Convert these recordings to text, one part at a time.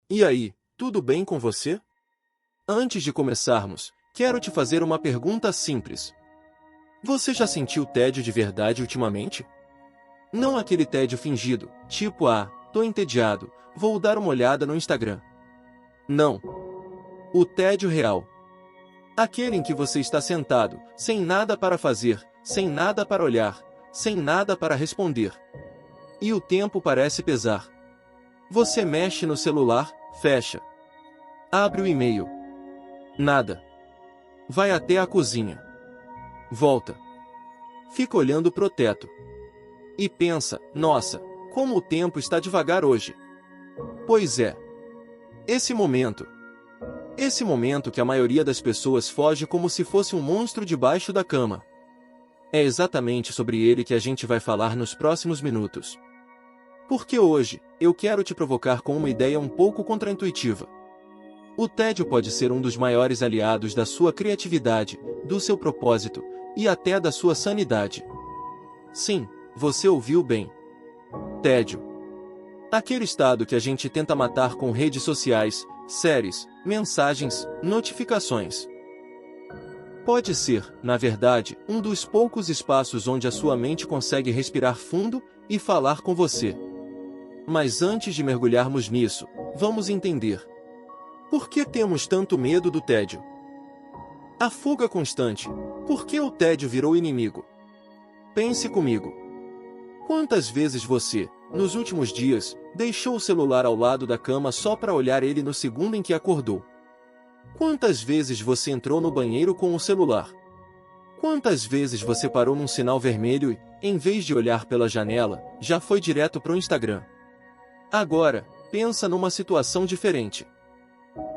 E aí, tudo bem com você? Antes de começarmos, quero te fazer uma pergunta simples. Você já sentiu tédio de verdade ultimamente? Não aquele tédio fingido, tipo tô entediado, vou dar uma olhada no Instagram. Não. O tédio real. Aquele em que você está sentado, sem nada para fazer, sem nada para olhar, sem nada para responder. E o tempo parece pesar. Você mexe no celular, fecha. Abre o e-mail. Nada. Vai até a cozinha. Volta. Fica olhando pro teto. E pensa, nossa, como o tempo está devagar hoje. Pois é. Esse momento que a maioria das pessoas foge como se fosse um monstro debaixo da cama. É exatamente sobre ele que a gente vai falar nos próximos minutos. Porque hoje, eu quero te provocar com uma ideia um pouco contraintuitiva. O tédio pode ser um dos maiores aliados da sua criatividade, do seu propósito, e até da sua sanidade. Sim, você ouviu bem. Tédio. Aquele estado que a gente tenta matar com redes sociais, séries, mensagens, notificações. Pode ser, na verdade, um dos poucos espaços onde a sua mente consegue respirar fundo e falar com você. Mas antes de mergulharmos nisso, vamos entender. Por que temos tanto medo do tédio? A fuga constante. Por que o tédio virou inimigo? Pense comigo. Quantas vezes você, nos últimos dias, deixou o celular ao lado da cama só para olhar ele no segundo em que acordou? Quantas vezes você entrou no banheiro com o celular? Quantas vezes você parou num sinal vermelho e, em vez de olhar pela janela, já foi direto pro Instagram? Agora, pensa numa situação diferente.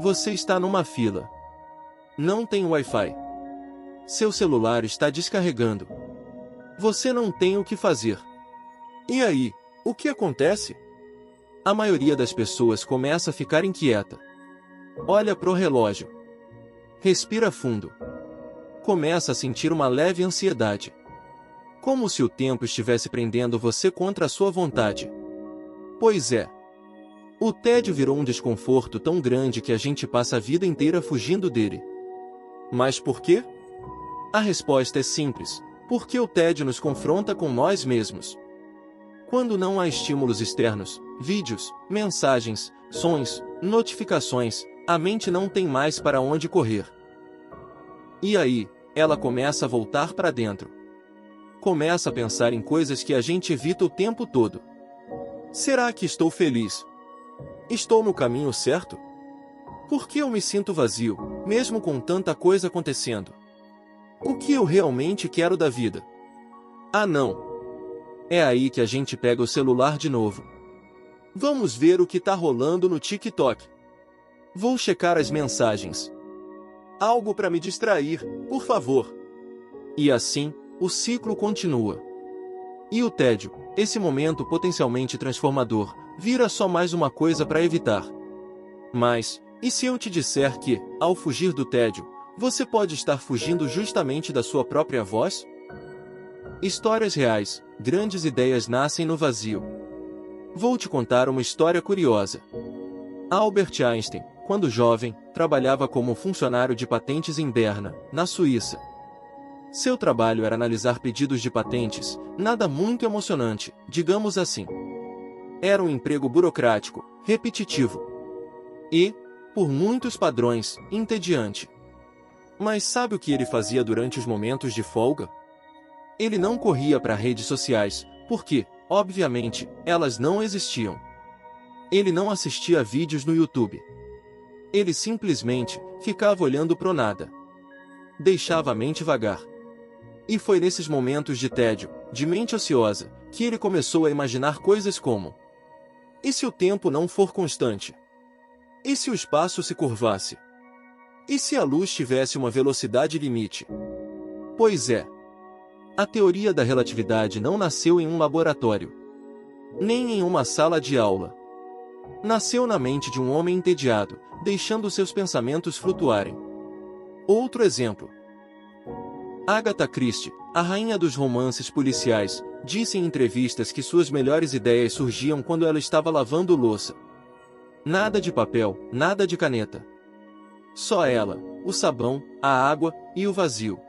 Você está numa fila. Não tem Wi-Fi. Seu celular está descarregando. Você não tem o que fazer. E aí, o que acontece? A maioria das pessoas começa a ficar inquieta. Olha pro relógio. Respira fundo. Começa a sentir uma leve ansiedade. Como se o tempo estivesse prendendo você contra a sua vontade. Pois é. O tédio virou um desconforto tão grande que a gente passa a vida inteira fugindo dele. Mas por quê? A resposta é simples. Porque o tédio nos confronta com nós mesmos. Quando não há estímulos externos, vídeos, mensagens, sons, notificações, a mente não tem mais para onde correr. E aí, ela começa a voltar para dentro. Começa a pensar em coisas que a gente evita o tempo todo. Será que estou feliz? Estou no caminho certo? Por que eu me sinto vazio, mesmo com tanta coisa acontecendo? O que eu realmente quero da vida? Ah não! É aí que a gente pega o celular de novo. Vamos ver o que tá rolando no TikTok. Vou checar as mensagens. Algo para me distrair, por favor. E assim, o ciclo continua. E o tédio, esse momento potencialmente transformador, vira só mais uma coisa para evitar. Mas, e se eu te disser que, ao fugir do tédio, você pode estar fugindo justamente da sua própria voz? Histórias reais, grandes ideias nascem no vazio. Vou te contar uma história curiosa. Albert Einstein, quando jovem, trabalhava como funcionário de patentes em Berna, na Suíça. Seu trabalho era analisar pedidos de patentes, nada muito emocionante, digamos assim. Era um emprego burocrático, repetitivo. E, por muitos padrões, entediante. Mas sabe o que ele fazia durante os momentos de folga? Ele não corria para redes sociais, porque, obviamente, elas não existiam. Ele não assistia a vídeos no YouTube. Ele simplesmente ficava olhando pro nada. Deixava a mente vagar. E foi nesses momentos de tédio, de mente ociosa, que ele começou a imaginar coisas como: e se o tempo não for constante? E se o espaço se curvasse? E se a luz tivesse uma velocidade limite? Pois é. A teoria da relatividade não nasceu em um laboratório, nem em uma sala de aula. Nasceu na mente de um homem entediado, deixando seus pensamentos flutuarem. Outro exemplo. Agatha Christie, a rainha dos romances policiais, disse em entrevistas que suas melhores ideias surgiam quando ela estava lavando louça. Nada de papel, nada de caneta. Só ela, o sabão, a água e o vazio.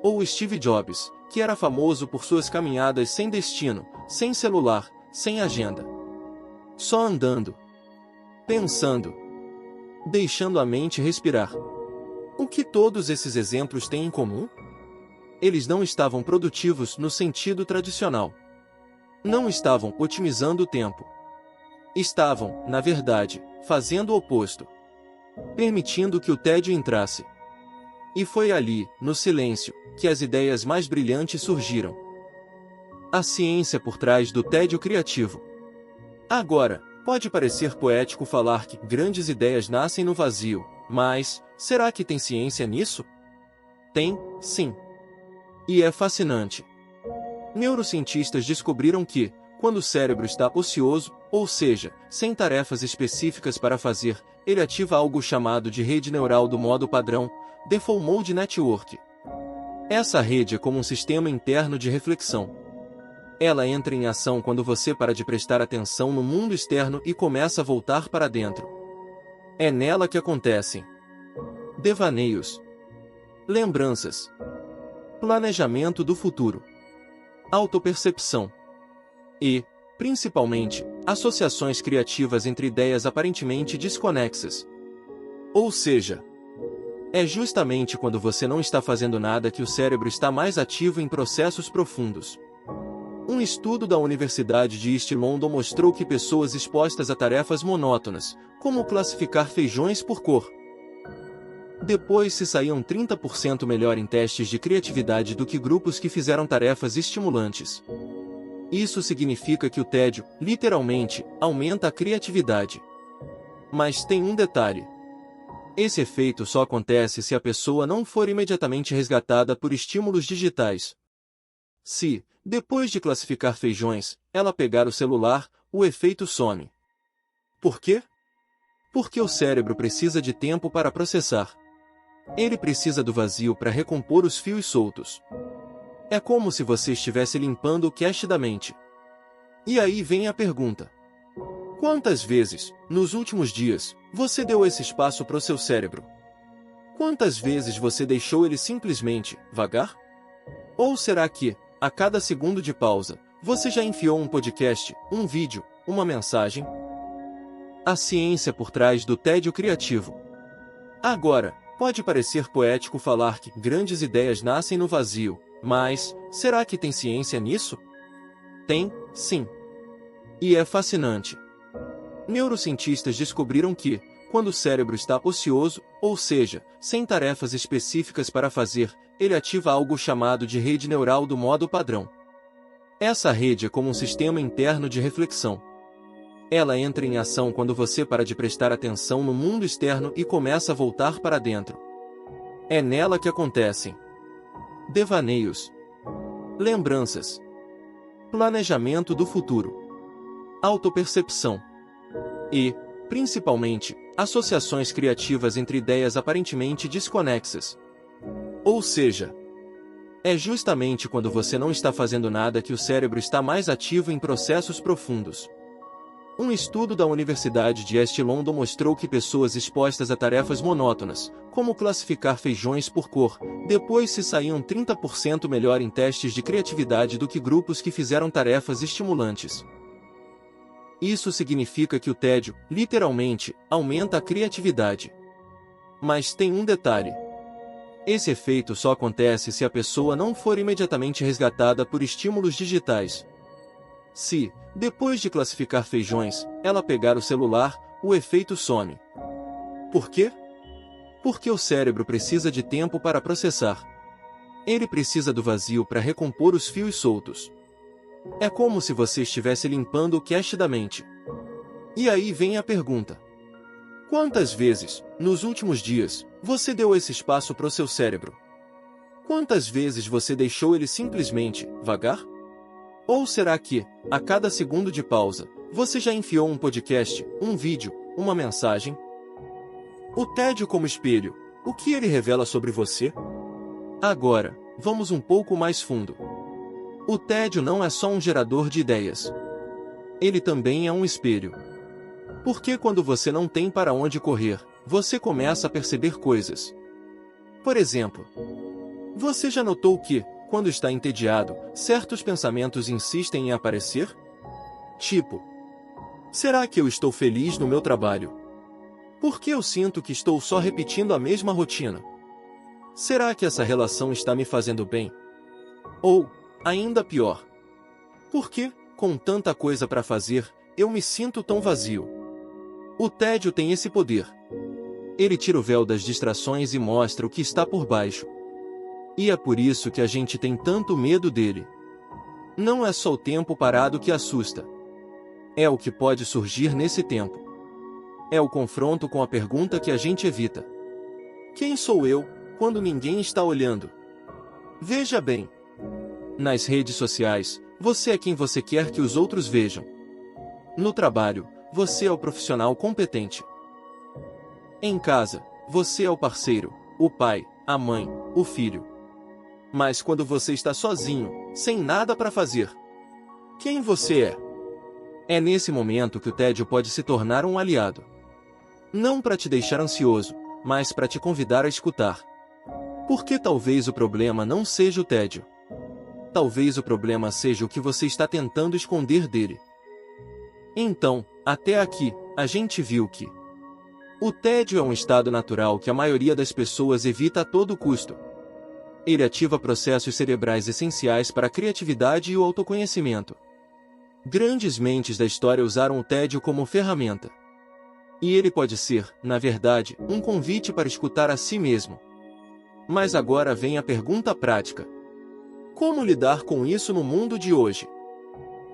Ou Steve Jobs, que era famoso por suas caminhadas sem destino, sem celular, sem agenda. Só andando. Pensando. Deixando a mente respirar. O que todos esses exemplos têm em comum? Eles não estavam produtivos no sentido tradicional. Não estavam otimizando o tempo. Estavam, na verdade, fazendo o oposto. Permitindo que o tédio entrasse. E foi ali, no silêncio, que as ideias mais brilhantes surgiram. A ciência por trás do tédio criativo. Agora, pode parecer poético falar que grandes ideias nascem no vazio, mas, será que tem ciência nisso? Tem, sim. E é fascinante. Neurocientistas descobriram que, quando o cérebro está ocioso, ou seja, sem tarefas específicas para fazer, ele ativa algo chamado de rede neural do modo padrão, Default Mode Network. Essa rede é como um sistema interno de reflexão. Ela entra em ação quando você para de prestar atenção no mundo externo e começa a voltar para dentro. É nela que acontecem devaneios, lembranças, planejamento do futuro, autopercepção e, principalmente, associações criativas entre ideias aparentemente desconexas. Ou seja, é justamente quando você não está fazendo nada que o cérebro está mais ativo em processos profundos. Um estudo da Universidade de East London mostrou que pessoas expostas a tarefas monótonas, como classificar feijões por cor, depois se saíam 30% melhor em testes de criatividade do que grupos que fizeram tarefas estimulantes. Isso significa que o tédio, literalmente, aumenta a criatividade. Mas tem um detalhe. Esse efeito só acontece se a pessoa não for imediatamente resgatada por estímulos digitais. Se, depois de classificar feijões, ela pegar o celular, o efeito some. Por quê? Porque o cérebro precisa de tempo para processar. Ele precisa do vazio para recompor os fios soltos. É como se você estivesse limpando o cache da mente. E aí vem a pergunta. Quantas vezes, nos últimos dias, você deu esse espaço para o seu cérebro? Quantas vezes você deixou ele simplesmente vagar? Ou será que, a cada segundo de pausa, você já enfiou um podcast, um vídeo, uma mensagem? A ciência por trás do tédio criativo. Agora, pode parecer poético falar que grandes ideias nascem no vazio, mas, será que tem ciência nisso? Tem, sim. E é fascinante. Neurocientistas descobriram que, quando o cérebro está ocioso, ou seja, sem tarefas específicas para fazer, ele ativa algo chamado de rede neural do modo padrão. Essa rede é como um sistema interno de reflexão. Ela entra em ação quando você para de prestar atenção no mundo externo e começa a voltar para dentro. É nela que acontecem devaneios, lembranças, planejamento do futuro, autopercepção e, principalmente, associações criativas entre ideias aparentemente desconexas. Ou seja, é justamente quando você não está fazendo nada que o cérebro está mais ativo em processos profundos. Um estudo da Universidade de East London mostrou que pessoas expostas a tarefas monótonas, como classificar feijões por cor, depois se saíam 30% melhor em testes de criatividade do que grupos que fizeram tarefas estimulantes. Isso significa que o tédio, literalmente, aumenta a criatividade. Mas tem um detalhe. Esse efeito só acontece se a pessoa não for imediatamente resgatada por estímulos digitais. Se, depois de classificar feijões, ela pegar o celular, o efeito some. Por quê? Porque o cérebro precisa de tempo para processar. Ele precisa do vazio para recompor os fios soltos. É como se você estivesse limpando o cache da mente. E aí vem a pergunta. Quantas vezes, nos últimos dias, você deu esse espaço para o seu cérebro? Quantas vezes você deixou ele simplesmente vagar? Ou será que, a cada segundo de pausa, você já enfiou um podcast, um vídeo, uma mensagem? O tédio como espelho, o que ele revela sobre você? Agora, vamos um pouco mais fundo. O tédio não é só um gerador de ideias. Ele também é um espelho. Porque quando você não tem para onde correr, você começa a perceber coisas. Por exemplo, você já notou que, quando está entediado, certos pensamentos insistem em aparecer? Tipo, será que eu estou feliz no meu trabalho? Por que eu sinto que estou só repetindo a mesma rotina? Será que essa relação está me fazendo bem? Ou, ainda pior, por que, com tanta coisa para fazer, eu me sinto tão vazio? O tédio tem esse poder. Ele tira o véu das distrações e mostra o que está por baixo. E é por isso que a gente tem tanto medo dele. Não é só o tempo parado que assusta. É o que pode surgir nesse tempo. É o confronto com a pergunta que a gente evita. Quem sou eu, quando ninguém está olhando? Veja bem. Nas redes sociais, você é quem você quer que os outros vejam. No trabalho, você é o profissional competente. Em casa, você é o parceiro, o pai, a mãe, o filho. Mas quando você está sozinho, sem nada para fazer, quem você é? É nesse momento que o tédio pode se tornar um aliado. Não para te deixar ansioso, mas para te convidar a escutar. Porque talvez o problema não seja o tédio. Talvez o problema seja o que você está tentando esconder dele. Então, até aqui, a gente viu que o tédio é um estado natural que a maioria das pessoas evita a todo custo. Ele ativa processos cerebrais essenciais para a criatividade e o autoconhecimento. Grandes mentes da história usaram o tédio como ferramenta. E ele pode ser, na verdade, um convite para escutar a si mesmo. Mas agora vem a pergunta prática. Como lidar com isso no mundo de hoje?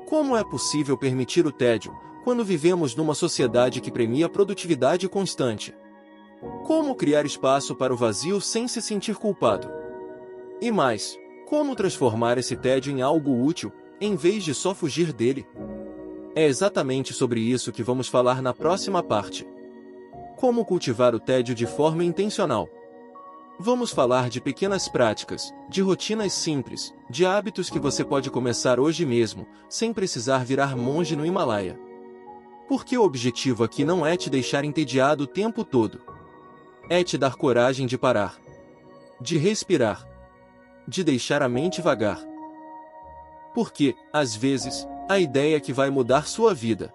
Como é possível permitir o tédio, quando vivemos numa sociedade que premia a produtividade constante? Como criar espaço para o vazio sem se sentir culpado? E mais, como transformar esse tédio em algo útil, em vez de só fugir dele? É exatamente sobre isso que vamos falar na próxima parte. Como cultivar o tédio de forma intencional. Vamos falar de pequenas práticas, de rotinas simples, de hábitos que você pode começar hoje mesmo, sem precisar virar monge no Himalaia. Porque o objetivo aqui não é te deixar entediado o tempo todo. É te dar coragem de parar. De respirar. De deixar a mente vagar. Porque, às vezes, a ideia que vai mudar sua vida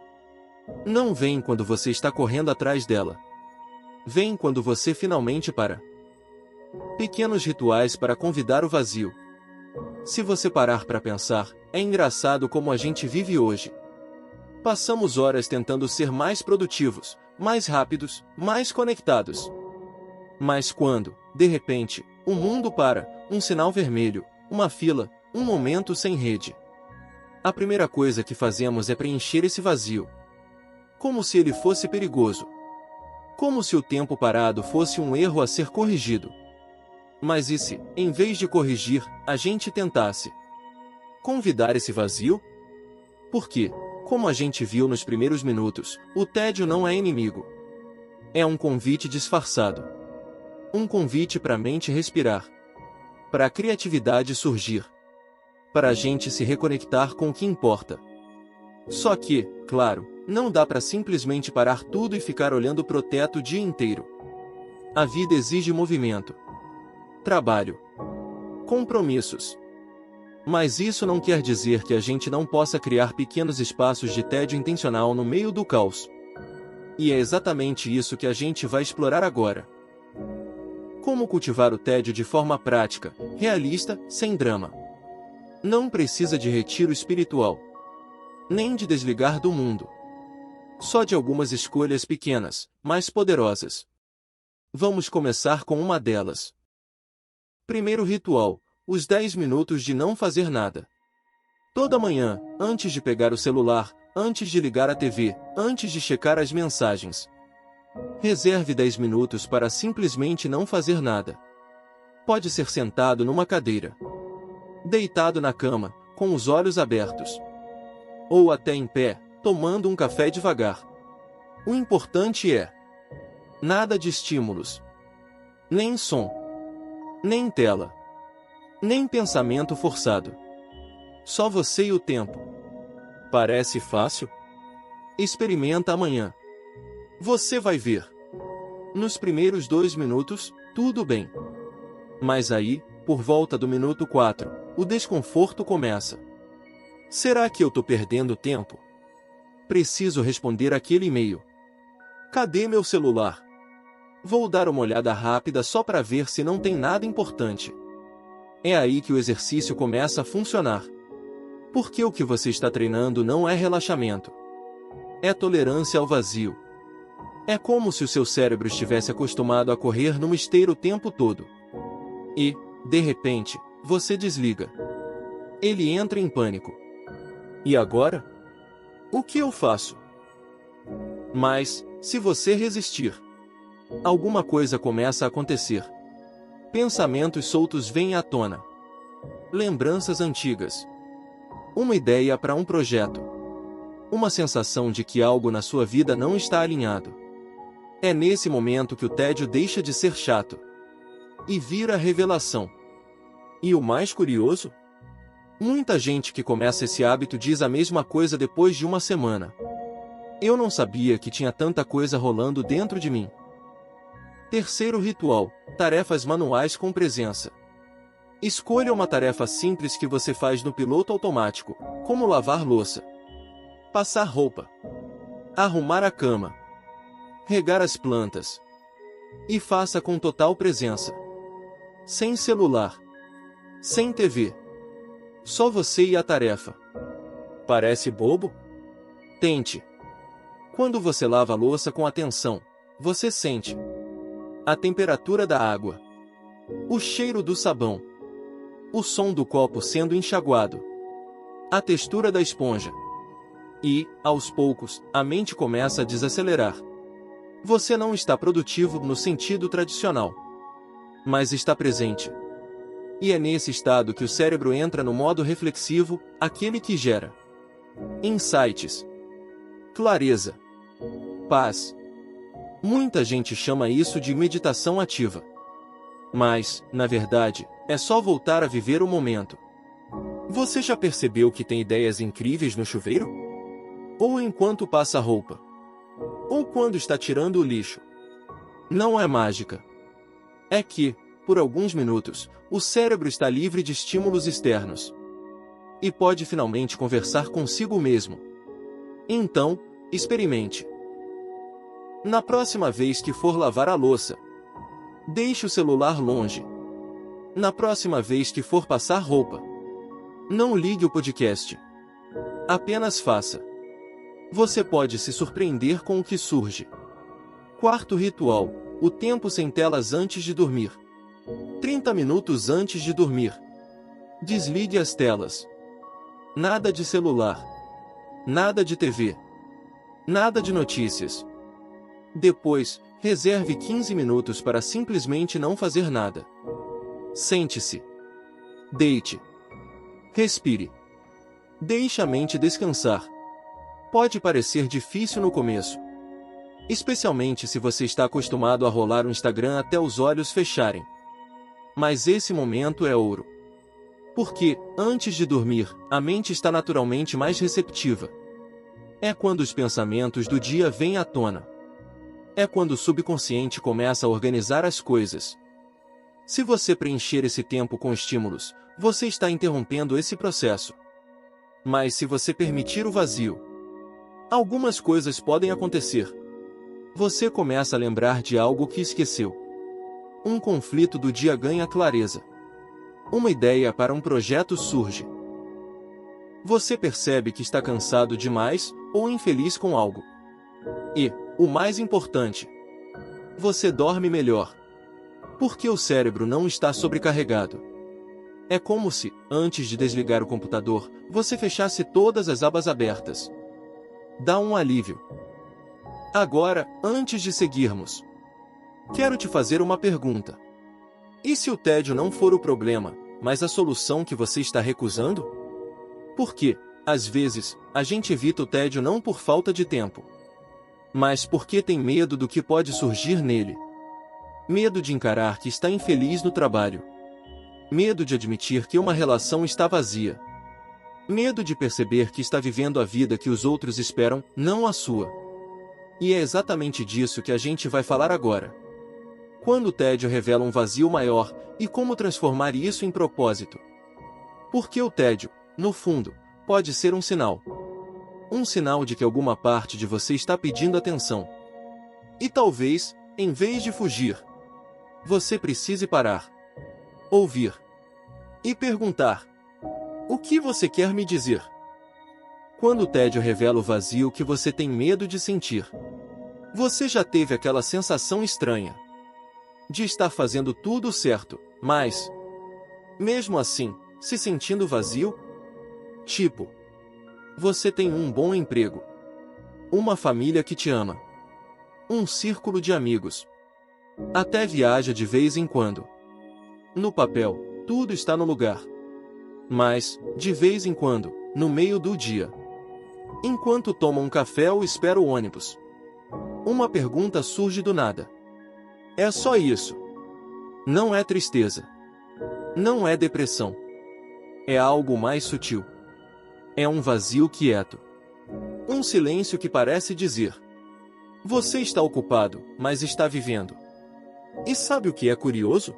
não vem quando você está correndo atrás dela. Vem quando você finalmente para. Pequenos rituais para convidar o vazio. Se você parar para pensar, é engraçado como a gente vive hoje. Passamos horas tentando ser mais produtivos, mais rápidos, mais conectados. Mas quando, de repente, o mundo para, um sinal vermelho, uma fila, um momento sem rede, a primeira coisa que fazemos é preencher esse vazio. Como se ele fosse perigoso. Como se o tempo parado fosse um erro a ser corrigido. Mas e se, em vez de corrigir, a gente tentasse convidar esse vazio? Porque, como a gente viu nos primeiros minutos, o tédio não é inimigo. É um convite disfarçado. Um convite para a mente respirar. Para a criatividade surgir. Para a gente se reconectar com o que importa. Só que, claro, não dá para simplesmente parar tudo e ficar olhando pro teto o dia inteiro. A vida exige movimento. Trabalho. Compromissos. Mas isso não quer dizer que a gente não possa criar pequenos espaços de tédio intencional no meio do caos. E é exatamente isso que a gente vai explorar agora. Como cultivar o tédio de forma prática, realista, sem drama. Não precisa de retiro espiritual. Nem de desligar do mundo. Só de algumas escolhas pequenas, mas poderosas. Vamos começar com uma delas. Primeiro ritual, os 10 minutos de não fazer nada. Toda manhã, antes de pegar o celular, antes de ligar a TV, antes de checar as mensagens. Reserve 10 minutos para simplesmente não fazer nada. Pode ser sentado numa cadeira. Deitado na cama, com os olhos abertos. Ou até em pé, tomando um café devagar. O importante é nada de estímulos. Nem som. Nem tela. Nem pensamento forçado. Só você e o tempo. Parece fácil? Experimenta amanhã. Você vai ver. Nos primeiros 2 minutos, tudo bem. Mas aí, por volta do minuto 4, o desconforto começa. Será que eu tô perdendo tempo? Preciso responder aquele e-mail. Cadê meu celular? Vou dar uma olhada rápida só para ver se não tem nada importante. É aí que o exercício começa a funcionar. Porque o que você está treinando não é relaxamento. É tolerância ao vazio. É como se o seu cérebro estivesse acostumado a correr numa esteira o tempo todo. E, de repente, você desliga. Ele entra em pânico. E agora? O que eu faço? Mas, se você resistir, alguma coisa começa a acontecer. Pensamentos soltos vêm à tona. Lembranças antigas. Uma ideia para um projeto. Uma sensação de que algo na sua vida não está alinhado. É nesse momento que o tédio deixa de ser chato e vira revelação. E o mais curioso? Muita gente que começa esse hábito diz a mesma coisa depois de uma semana. Eu não sabia que tinha tanta coisa rolando dentro de mim. Terceiro ritual: tarefas manuais com presença. Escolha uma tarefa simples que você faz no piloto automático, como lavar louça, passar roupa, arrumar a cama, regar as plantas. E faça com total presença. Sem celular. Sem TV. Só você e a tarefa. Parece bobo? Tente. Quando você lava a louça com atenção, você sente a temperatura da água, o cheiro do sabão, o som do copo sendo enxaguado, a textura da esponja. E, aos poucos, a mente começa a desacelerar. Você não está produtivo no sentido tradicional, mas está presente. E é nesse estado que o cérebro entra no modo reflexivo, aquele que gera insights, clareza, paz. Muita gente chama isso de meditação ativa. Mas, na verdade, é só voltar a viver o momento. Você já percebeu que tem ideias incríveis no chuveiro? Ou enquanto passa a roupa? Ou quando está tirando o lixo? Não é mágica. É que, por alguns minutos, o cérebro está livre de estímulos externos. E pode finalmente conversar consigo mesmo. Então, experimente. Na próxima vez que for lavar a louça, deixe o celular longe. Na próxima vez que for passar roupa, não ligue o podcast. Apenas faça. Você pode se surpreender com o que surge. Quarto ritual: o tempo sem telas antes de dormir. 30 minutos antes de dormir. Desligue as telas. Nada de celular. Nada de TV. Nada de notícias. Depois, reserve 15 minutos para simplesmente não fazer nada. Sente-se. Deite. Respire. Deixe a mente descansar. Pode parecer difícil no começo, especialmente se você está acostumado a rolar o Instagram até os olhos fecharem. Mas esse momento é ouro. Porque, antes de dormir, a mente está naturalmente mais receptiva. É quando os pensamentos do dia vêm à tona. É quando o subconsciente começa a organizar as coisas. Se você preencher esse tempo com estímulos, você está interrompendo esse processo. Mas se você permitir o vazio, algumas coisas podem acontecer. Você começa a lembrar de algo que esqueceu. Um conflito do dia ganha clareza. Uma ideia para um projeto surge. Você percebe que está cansado demais ou infeliz com algo. E, o mais importante, você dorme melhor. Porque o cérebro não está sobrecarregado. É como se, antes de desligar o computador, você fechasse todas as abas abertas. Dá um alívio. Agora, antes de seguirmos, quero te fazer uma pergunta. E se o tédio não for o problema, mas a solução que você está recusando? Porque, às vezes, a gente evita o tédio não por falta de tempo, mas porque tem medo do que pode surgir nele. Medo de encarar que está infeliz no trabalho. Medo de admitir que uma relação está vazia. Medo de perceber que está vivendo a vida que os outros esperam, não a sua. E é exatamente disso que a gente vai falar agora. Quando o tédio revela um vazio maior, e como transformar isso em propósito. Porque o tédio, no fundo, pode ser um sinal. Um sinal de que alguma parte de você está pedindo atenção. E talvez, em vez de fugir, você precise parar, ouvir e perguntar: o que você quer me dizer? Quando o tédio revela o vazio que você tem medo de sentir, você já teve aquela sensação estranha de estar fazendo tudo certo, mas, mesmo assim, se sentindo vazio? Tipo, você tem um bom emprego, uma família que te ama, um círculo de amigos, até viaja de vez em quando. No papel, tudo está no lugar. Mas, de vez em quando, no meio do dia, enquanto toma um café ou espera o ônibus, uma pergunta surge do nada. É só isso. Não é tristeza. Não é depressão. É algo mais sutil. É um vazio quieto. Um silêncio que parece dizer: você está ocupado, mas está vivendo. E sabe o que é curioso?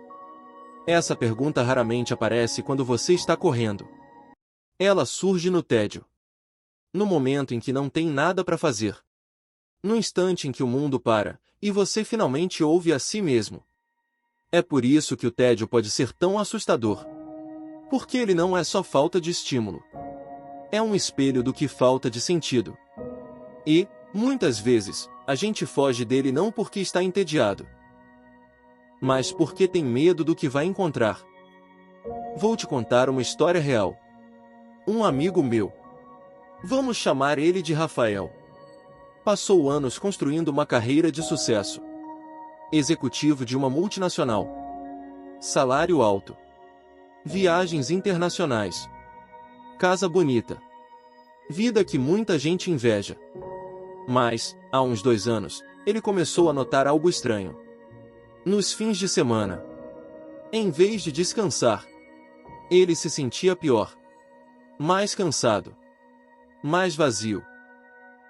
Essa pergunta raramente aparece quando você está correndo. Ela surge no tédio. No momento em que não tem nada para fazer. No instante em que o mundo para, e você finalmente ouve a si mesmo. É por isso que o tédio pode ser tão assustador. Porque ele não é só falta de estímulo. É um espelho do que falta de sentido. E, muitas vezes, a gente foge dele não porque está entediado, mas porque tem medo do que vai encontrar. Vou te contar uma história real. Um amigo meu, vamos chamar ele de Rafael, passou anos construindo uma carreira de sucesso. Executivo de uma multinacional. Salário alto. Viagens internacionais. Casa bonita. Vida que muita gente inveja. Mas, há uns 2 anos, ele começou a notar algo estranho. Nos fins de semana, em vez de descansar, ele se sentia pior. Mais cansado. Mais vazio.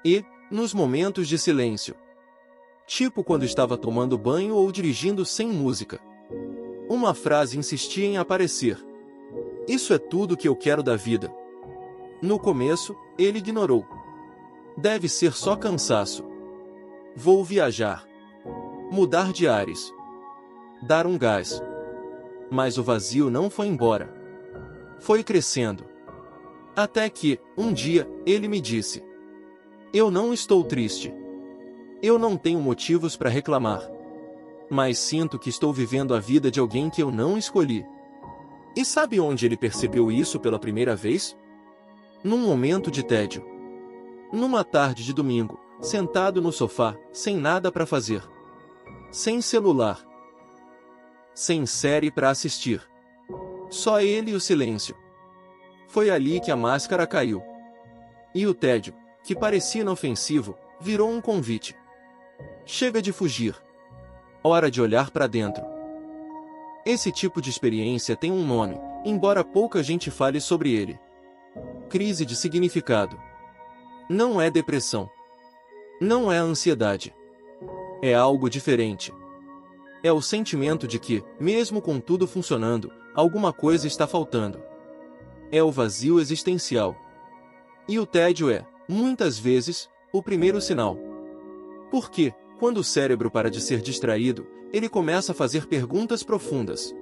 E, nos momentos de silêncio, tipo quando estava tomando banho ou dirigindo sem música, uma frase insistia em aparecer: isso é tudo que eu quero da vida. No começo, ele ignorou. Deve ser só cansaço. Vou viajar. Mudar de ares. Dar um gás. Mas o vazio não foi embora. Foi crescendo. Até que, um dia, ele me disse: eu não estou triste. Eu não tenho motivos para reclamar. Mas sinto que estou vivendo a vida de alguém que eu não escolhi. E sabe onde ele percebeu isso pela primeira vez? Num momento de tédio. Numa tarde de domingo, sentado no sofá, sem nada para fazer. Sem celular. Sem série para assistir. Só ele e o silêncio. Foi ali que a máscara caiu. E o tédio, que parecia inofensivo, virou um convite. Chega de fugir. Hora de olhar para dentro. Esse tipo de experiência tem um nome, embora pouca gente fale sobre ele. Crise de significado. Não é depressão. Não é ansiedade. É algo diferente. É o sentimento de que, mesmo com tudo funcionando, alguma coisa está faltando. É o vazio existencial. E o tédio é, muitas vezes, o primeiro sinal. Porque, quando o cérebro para de ser distraído, ele começa a fazer perguntas profundas.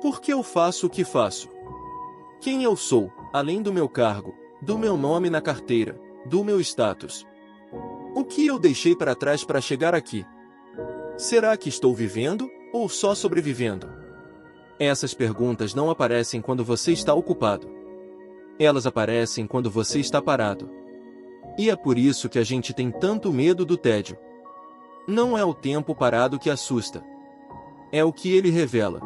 Por que eu faço o que faço? Quem eu sou, além do meu cargo, do meu nome na carteira, do meu status? O que eu deixei para trás para chegar aqui? Será que estou vivendo, ou só sobrevivendo? Essas perguntas não aparecem quando você está ocupado. Elas aparecem quando você está parado. E é por isso que a gente tem tanto medo do tédio. Não é o tempo parado que assusta. É o que ele revela.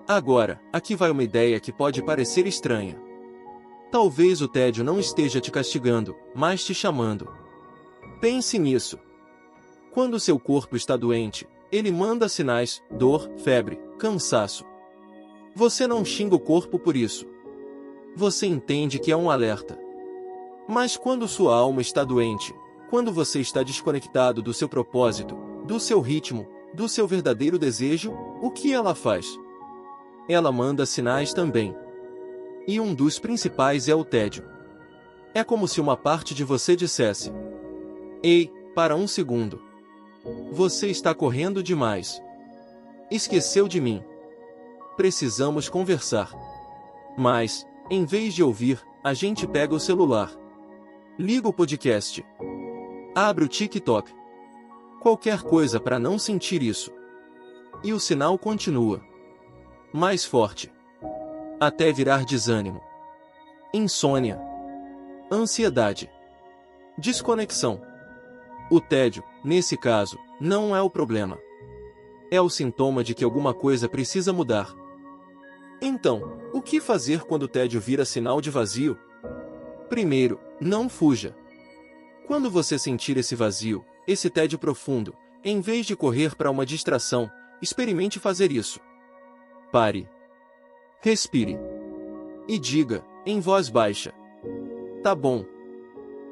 Agora, aqui vai uma ideia que pode parecer estranha. Talvez o tédio não esteja te castigando, mas te chamando. Pense nisso. Quando seu corpo está doente, ele manda sinais: dor, febre, cansaço. Você não xinga o corpo por isso. Você entende que é um alerta. Mas quando sua alma está doente, Quando você está desconectado do seu propósito, do seu ritmo, do seu verdadeiro desejo, o que ela faz? Ela manda sinais também. E um dos principais é o tédio. É como se uma parte de você dissesse: ei, para um segundo. Você está correndo demais. Esqueceu de mim. Precisamos conversar. Mas, em vez de ouvir, a gente pega o celular. Liga o podcast. Abre o TikTok. Qualquer coisa para não sentir isso. E o sinal continua. Mais forte. Até virar desânimo. Insônia. Ansiedade. Desconexão. O tédio, nesse caso, não é o problema. É o sintoma de que alguma coisa precisa mudar. Então, o que fazer quando o tédio vira sinal de vazio? Primeiro, não fuja. Quando você sentir esse vazio, esse tédio profundo, em vez de correr para uma distração, experimente fazer isso. Pare. Respire. E diga, em voz baixa: tá bom.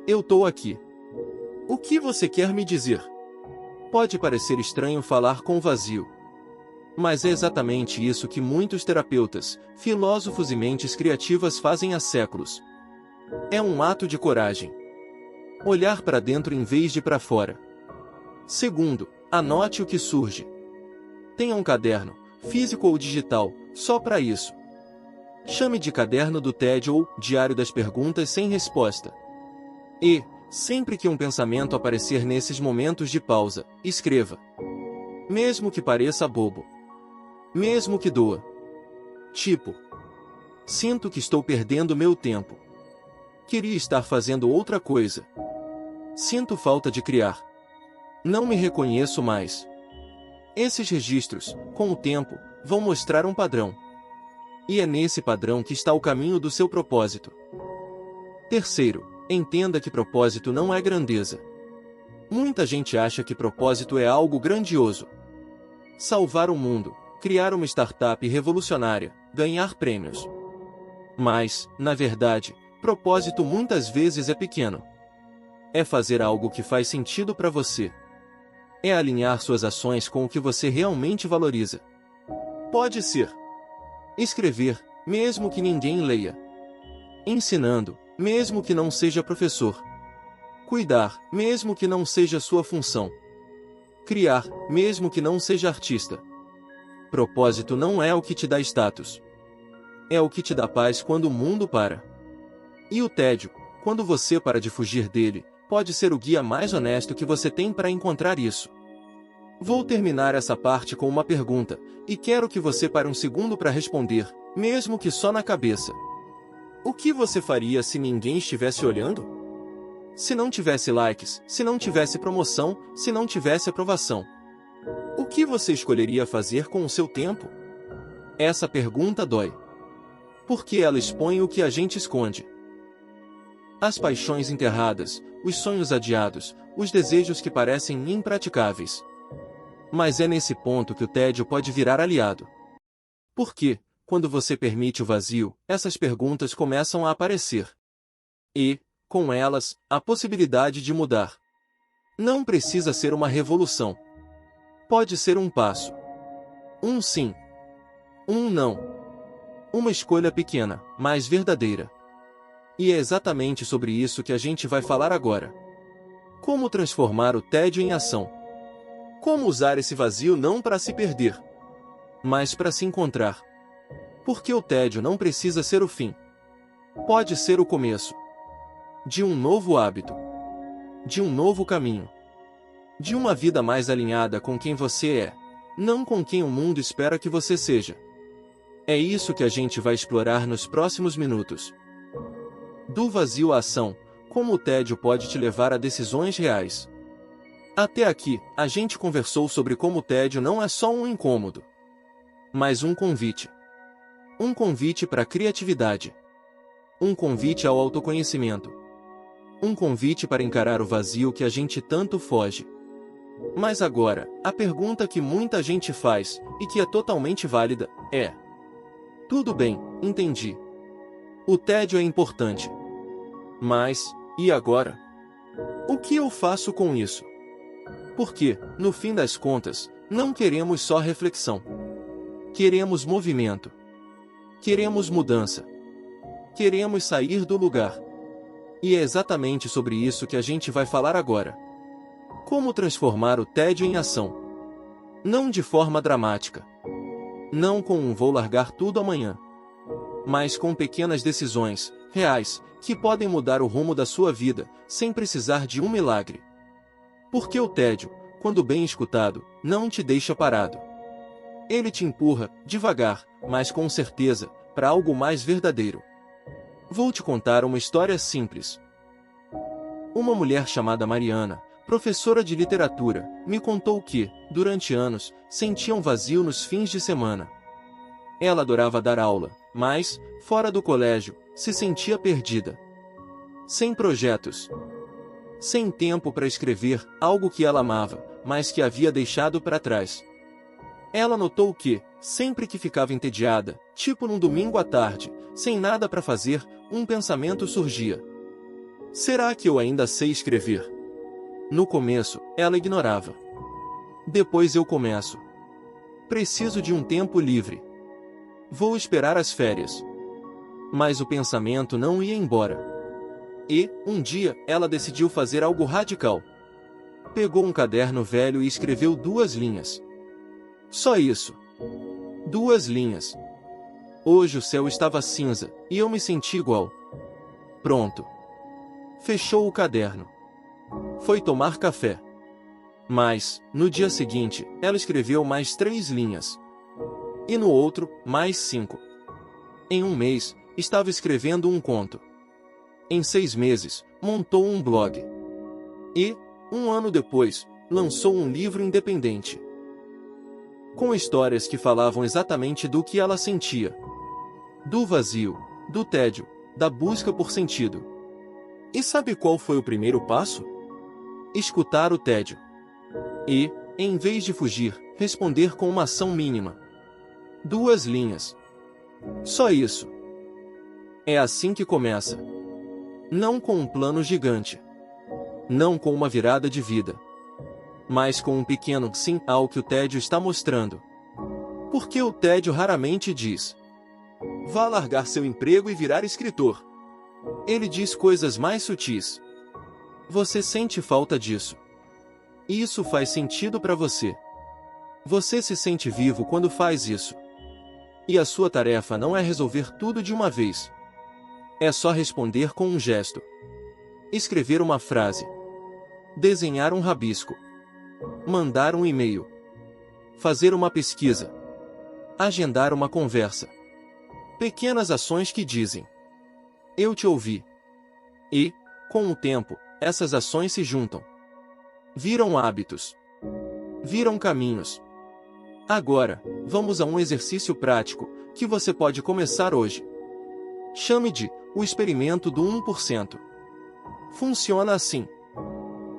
Eu tô aqui. O que você quer me dizer? Pode parecer estranho falar com o vazio. Mas é exatamente isso que muitos terapeutas, filósofos e mentes criativas fazem há séculos. É um ato de coragem. Olhar para dentro em vez de para fora. Segundo, anote o que surge. Tenha um caderno, físico ou digital, só para isso. Chame de caderno do tédio ou diário das perguntas sem resposta. E, sempre que um pensamento aparecer nesses momentos de pausa, escreva. Mesmo que pareça bobo. Mesmo que doa. Tipo: sinto que estou perdendo meu tempo. Queria estar fazendo outra coisa. Sinto falta de criar. Não me reconheço mais. Esses registros, com o tempo, vão mostrar um padrão. E é nesse padrão que está o caminho do seu propósito. Terceiro, entenda que propósito não é grandeza. Muita gente acha que propósito é algo grandioso. Salvar o mundo, criar uma startup revolucionária, ganhar prêmios. Mas, na verdade, propósito muitas vezes é pequeno. É fazer algo que faz sentido para você. É alinhar suas ações com o que você realmente valoriza. Pode ser escrever, mesmo que ninguém leia. Ensinando, mesmo que não seja professor. Cuidar, mesmo que não seja sua função. Criar, mesmo que não seja artista. Propósito não é o que te dá status. É o que te dá paz quando o mundo para. E o tédio, quando você para de fugir dele, pode ser o guia mais honesto que você tem para encontrar isso. Vou terminar essa parte com uma pergunta, e quero que você pare um segundo para responder, mesmo que só na cabeça. O que você faria se ninguém estivesse olhando? Se não tivesse likes, se não tivesse promoção, se não tivesse aprovação? O que você escolheria fazer com o seu tempo? Essa pergunta dói. Porque ela expõe o que a gente esconde. As paixões enterradas, os sonhos adiados, os desejos que parecem impraticáveis. Mas é nesse ponto que o tédio pode virar aliado. Porque, quando você permite o vazio, essas perguntas começam a aparecer. E, com elas, a possibilidade de mudar. Não precisa ser uma revolução. Pode ser um passo. Um sim. Um não. Uma escolha pequena, mas verdadeira. E é exatamente sobre isso que a gente vai falar agora. Como transformar o tédio em ação. Como usar esse vazio não para se perder, mas para se encontrar. Porque o tédio não precisa ser o fim. Pode ser o começo de um novo hábito, de um novo caminho, de uma vida mais alinhada com quem você é, não com quem o mundo espera que você seja. É isso que a gente vai explorar nos próximos minutos. Do vazio à ação, como o tédio pode te levar a decisões reais. Até aqui, a gente conversou sobre como o tédio não é só um incômodo, mas um convite. Um convite para a criatividade. Um convite ao autoconhecimento. Um convite para encarar o vazio que a gente tanto foge. Mas agora, a pergunta que muita gente faz, e que é totalmente válida, é: tudo bem, entendi. O tédio é importante. Mas, e agora? O que eu faço com isso? Porque, no fim das contas, não queremos só reflexão. Queremos movimento. Queremos mudança. Queremos sair do lugar. E é exatamente sobre isso que a gente vai falar agora. Como transformar o tédio em ação. Não de forma dramática. Não com um vou largar tudo amanhã. Mas com pequenas decisões, reais, que podem mudar o rumo da sua vida, sem precisar de um milagre. Porque o tédio, quando bem escutado, não te deixa parado. Ele te empurra, devagar, mas com certeza, para algo mais verdadeiro. Vou te contar uma história simples. Uma mulher chamada Mariana, professora de literatura, me contou que, durante anos, sentia um vazio nos fins de semana. Ela adorava dar aula, mas, fora do colégio, se sentia perdida. Sem projetos. Sem tempo para escrever algo que ela amava, mas que havia deixado para trás. Ela notou que, sempre que ficava entediada, tipo num domingo à tarde, sem nada para fazer, um pensamento surgia. Será que eu ainda sei escrever? No começo, ela ignorava. Depois eu começo. Preciso de um tempo livre. Vou esperar as férias. Mas o pensamento não ia embora. E, um dia, ela decidiu fazer algo radical. Pegou um caderno velho e escreveu 2 linhas. Só isso. 2 linhas. Hoje o céu estava cinza, e eu me senti igual. Pronto. Fechou o caderno. Foi tomar café. Mas, no dia seguinte, ela escreveu mais 3 linhas. E no outro, mais 5. Em um mês, estava escrevendo um conto. Em 6 meses, montou um blog. E, um ano depois, lançou um livro independente. Com histórias que falavam exatamente do que ela sentia. Do vazio, do tédio, da busca por sentido. E sabe qual foi o primeiro passo? Escutar o tédio. E, em vez de fugir, responder com uma ação mínima. 2 linhas. Só isso. É assim que começa. Não com um plano gigante. Não com uma virada de vida. Mas com um pequeno sim ao que o tédio está mostrando. Porque o tédio raramente diz: vá largar seu emprego e virar escritor. Ele diz coisas mais sutis. Você sente falta disso. Isso faz sentido para você. Você se sente vivo quando faz isso. E a sua tarefa não é resolver tudo de uma vez. É só responder com um gesto. Escrever uma frase. Desenhar um rabisco. Mandar um e-mail. Fazer uma pesquisa. Agendar uma conversa. Pequenas ações que dizem: eu te ouvi. E, com o tempo, essas ações se juntam. Viram hábitos. Viram caminhos. Agora, vamos a um exercício prático, que você pode começar hoje. Chame de o experimento do 1%. Funciona assim.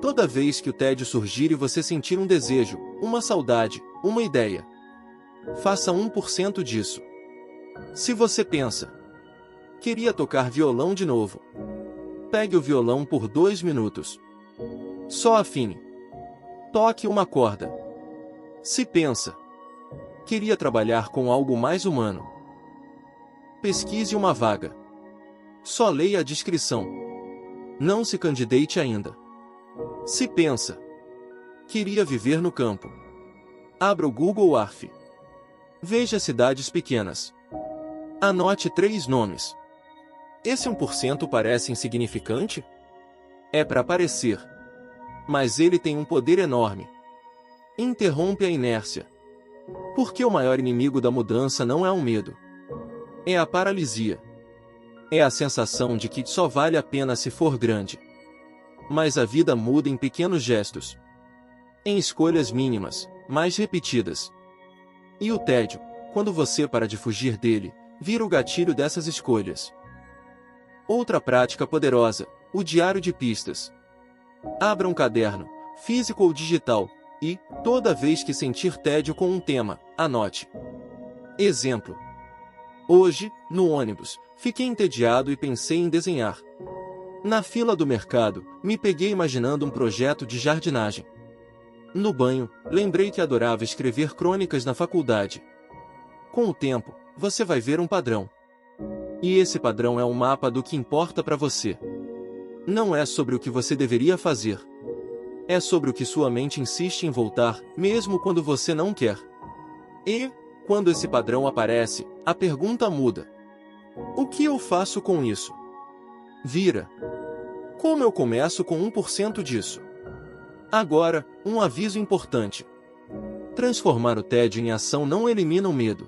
Toda vez que o tédio surgir e você sentir um desejo, uma saudade, uma ideia, faça 1% disso. Se você pensa: queria tocar violão de novo. Pegue o violão por 2 minutos. Só afine. Toque uma corda. Se pensa: queria trabalhar com algo mais humano. Pesquise uma vaga. Só leia a descrição. Não se candidate ainda. Se pensa: queria viver no campo. Abra o Google Earth. Veja cidades pequenas. Anote 3 nomes. Esse 1% parece insignificante? É para parecer. Mas ele tem um poder enorme. Interrompe a inércia. Porque o maior inimigo da mudança não é o medo. É a paralisia. É a sensação de que só vale a pena se for grande. Mas a vida muda em pequenos gestos. Em escolhas mínimas, mais repetidas. E o tédio, quando você para de fugir dele, vira o gatilho dessas escolhas. Outra prática poderosa, o diário de pistas. Abra um caderno, físico ou digital, e, toda vez que sentir tédio com um tema, anote. Exemplo. Hoje, no ônibus, fiquei entediado e pensei em desenhar. Na fila do mercado, me peguei imaginando um projeto de jardinagem. No banho, lembrei que adorava escrever crônicas na faculdade. Com o tempo, você vai ver um padrão. E esse padrão é um mapa do que importa para você. Não é sobre o que você deveria fazer. É sobre o que sua mente insiste em voltar, mesmo quando você não quer. E, quando esse padrão aparece, a pergunta muda. O que eu faço com isso? Vira. Como eu começo com 1% disso? Agora, um aviso importante. Transformar o tédio em ação não elimina o medo.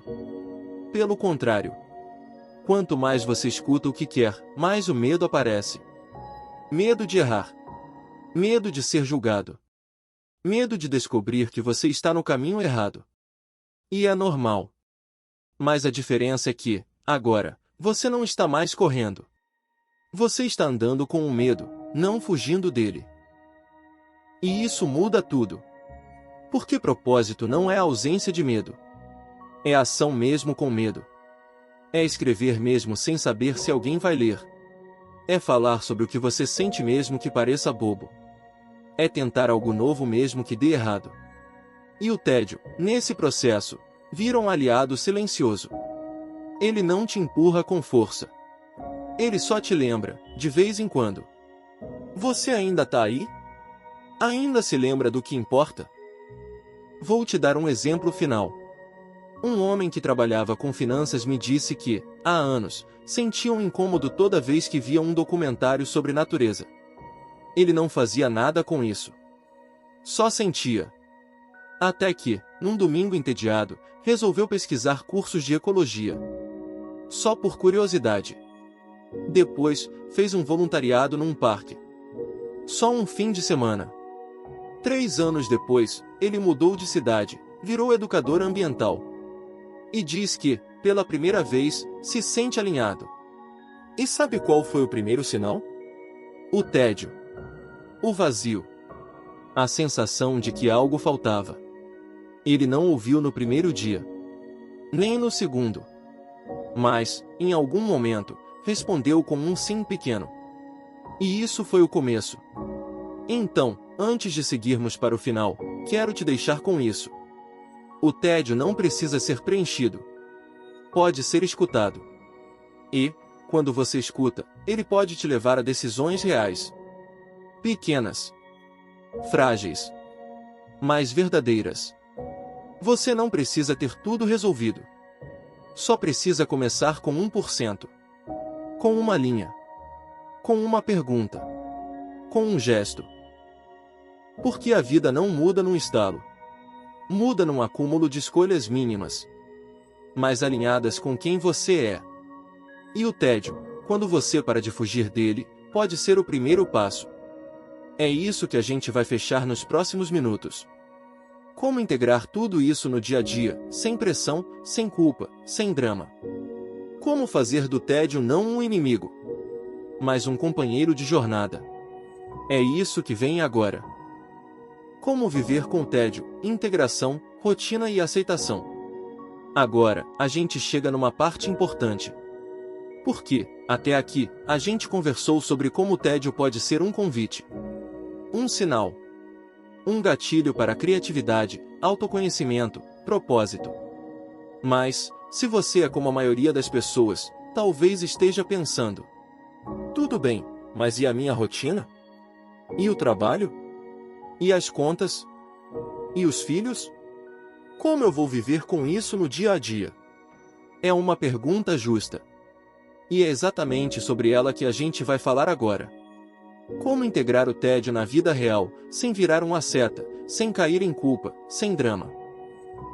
Pelo contrário. Quanto mais você escuta o que quer, mais o medo aparece. Medo de errar. Medo de ser julgado. Medo de descobrir que você está no caminho errado. E é normal. Mas a diferença é que, agora, você não está mais correndo. Você está andando com o medo, não fugindo dele. E isso muda tudo. Porque propósito não é a ausência de medo. É ação mesmo com medo. É escrever mesmo sem saber se alguém vai ler. É falar sobre o que você sente mesmo que pareça bobo. É tentar algo novo mesmo que dê errado. E o tédio, nesse processo, vira um aliado silencioso. Ele não te empurra com força. Ele só te lembra, de vez em quando. Você ainda tá aí? Ainda se lembra do que importa? Vou te dar um exemplo final. Um homem que trabalhava com finanças me disse que, há anos, sentia um incômodo toda vez que via um documentário sobre natureza. Ele não fazia nada com isso. Só sentia. Até que, num domingo entediado, resolveu pesquisar cursos de ecologia. Só por curiosidade. Depois, fez um voluntariado num parque. Só um fim de semana. 3 anos depois, ele mudou de cidade, virou educador ambiental. E diz que, pela primeira vez, se sente alinhado. E sabe qual foi o primeiro sinal? O tédio. O vazio. A sensação de que algo faltava. Ele não ouviu no primeiro dia. Nem no segundo. Mas, em algum momento, respondeu com um sim pequeno. E isso foi o começo. Então, antes de seguirmos para o final, quero te deixar com isso. O tédio não precisa ser preenchido. Pode ser escutado. E, quando você escuta, ele pode te levar a decisões reais. Pequenas. Frágeis. Mas verdadeiras. Você não precisa ter tudo resolvido. Só precisa começar com 1%. Com uma linha. Com uma pergunta. Com um gesto. Porque a vida não muda num estalo. Muda num acúmulo de escolhas mínimas, mas alinhadas com quem você é. E o tédio, quando você para de fugir dele, pode ser o primeiro passo. É isso que a gente vai fechar nos próximos minutos. Como integrar tudo isso no dia a dia, sem pressão, sem culpa, sem drama. Como fazer do tédio não um inimigo, mas um companheiro de jornada. É isso que vem agora. Como viver com tédio, integração, rotina e aceitação. Agora, a gente chega numa parte importante. Porque, até aqui, a gente conversou sobre como o tédio pode ser um convite. Um sinal. Um gatilho para criatividade, autoconhecimento, propósito. Mas, se você é como a maioria das pessoas, talvez esteja pensando: tudo bem, mas e a minha rotina? E o trabalho? E as contas? E os filhos? Como eu vou viver com isso no dia a dia? É uma pergunta justa. E é exatamente sobre ela que a gente vai falar agora. Como integrar o tédio na vida real, sem virar um asceta, sem cair em culpa, sem drama.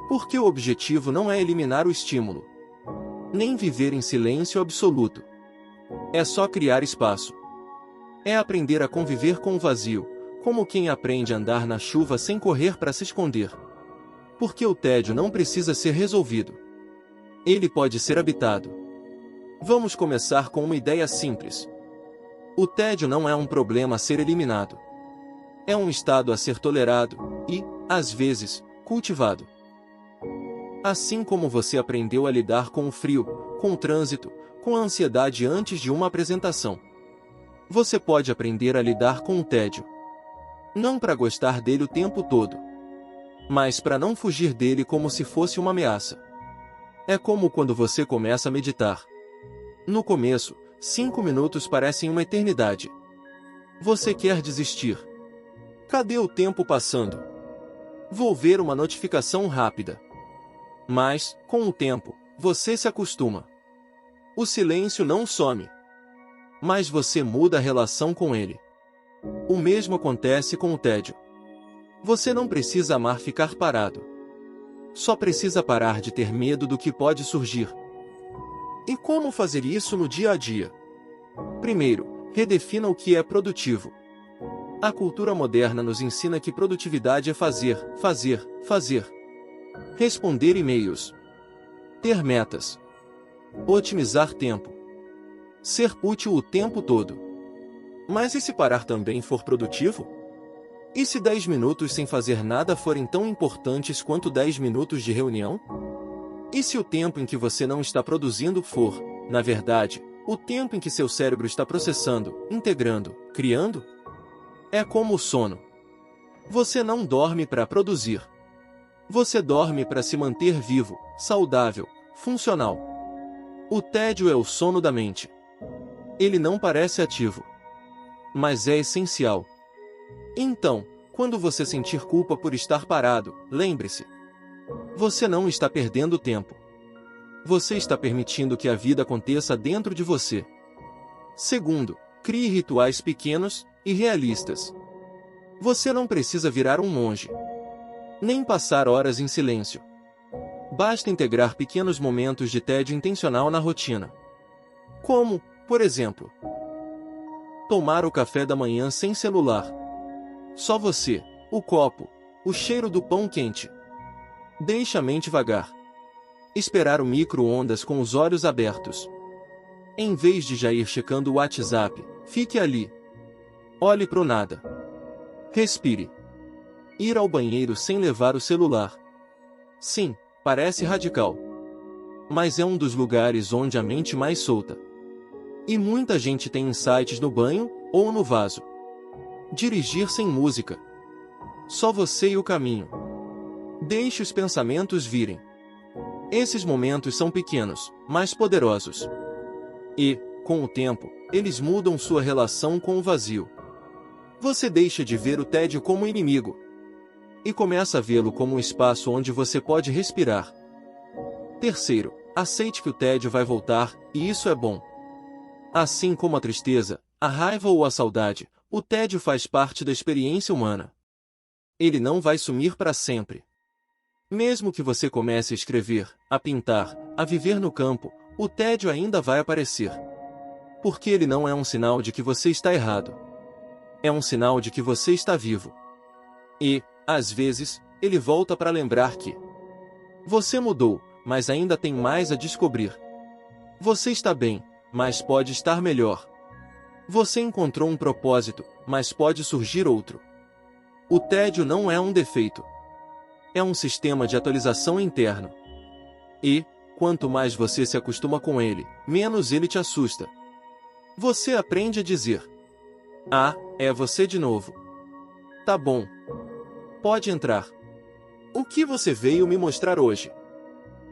Porque o objetivo não é eliminar o estímulo. Nem viver em silêncio absoluto. É só criar espaço. É aprender a conviver com o vazio, como quem aprende a andar na chuva sem correr para se esconder. Porque o tédio não precisa ser resolvido. Ele pode ser habitado. Vamos começar com uma ideia simples. O tédio não é um problema a ser eliminado. É um estado a ser tolerado e, às vezes, cultivado. Assim como você aprendeu a lidar com o frio, com o trânsito, com a ansiedade antes de uma apresentação. Você pode aprender a lidar com o tédio. Não para gostar dele o tempo todo, mas para não fugir dele como se fosse uma ameaça. É como quando você começa a meditar. No começo, 5 minutos parecem uma eternidade. Você quer desistir. Cadê o tempo passando? Vou ver uma notificação rápida. Mas, com o tempo, você se acostuma. O silêncio não some. Mas você muda a relação com ele. O mesmo acontece com o tédio. Você não precisa amar ficar parado. Só precisa parar de ter medo do que pode surgir. E como fazer isso no dia a dia? Primeiro, redefina o que é produtivo. A cultura moderna nos ensina que produtividade é fazer, fazer, fazer. Responder e-mails. Ter metas. Otimizar tempo. Ser útil o tempo todo. Mas e se parar também for produtivo? E se 10 minutos sem fazer nada forem tão importantes quanto 10 minutos de reunião? E se o tempo em que você não está produzindo for, na verdade, o tempo em que seu cérebro está processando, integrando, criando? É como o sono. Você não dorme para produzir. Você dorme para se manter vivo, saudável, funcional. O tédio é o sono da mente. Ele não parece ativo, mas é essencial. Então, quando você sentir culpa por estar parado, lembre-se. Você não está perdendo tempo. Você está permitindo que a vida aconteça dentro de você. Segundo, crie rituais pequenos e realistas. Você não precisa virar um monge, nem passar horas em silêncio. Basta integrar pequenos momentos de tédio intencional na rotina. Como, por exemplo, tomar o café da manhã sem celular. Só você, o copo, o cheiro do pão quente. Deixe a mente vagar. Esperar o micro-ondas com os olhos abertos. Em vez de já ir checando o WhatsApp, fique ali. Olhe pro nada. Respire. Ir ao banheiro sem levar o celular. Sim, parece radical. Mas é um dos lugares onde a mente mais solta. E muita gente tem insights no banho ou no vaso. Dirigir sem música. Só você e o caminho. Deixe os pensamentos virem. Esses momentos são pequenos, mas poderosos. E, com o tempo, eles mudam sua relação com o vazio. Você deixa de ver o tédio como inimigo e começa a vê-lo como um espaço onde você pode respirar. Terceiro, aceite que o tédio vai voltar, e isso é bom. Assim como a tristeza, a raiva ou a saudade, o tédio faz parte da experiência humana. Ele não vai sumir para sempre. Mesmo que você comece a escrever, a pintar, a viver no campo, o tédio ainda vai aparecer. Porque ele não é um sinal de que você está errado. É um sinal de que você está vivo. E, às vezes, ele volta para lembrar que você mudou, mas ainda tem mais a descobrir. Você está bem, mas pode estar melhor. Você encontrou um propósito, mas pode surgir outro. O tédio não é um defeito. É um sistema de atualização interno. E, quanto mais você se acostuma com ele, menos ele te assusta. Você aprende a dizer: "Ah, é você de novo. Tá bom. Pode entrar. O que você veio me mostrar hoje?"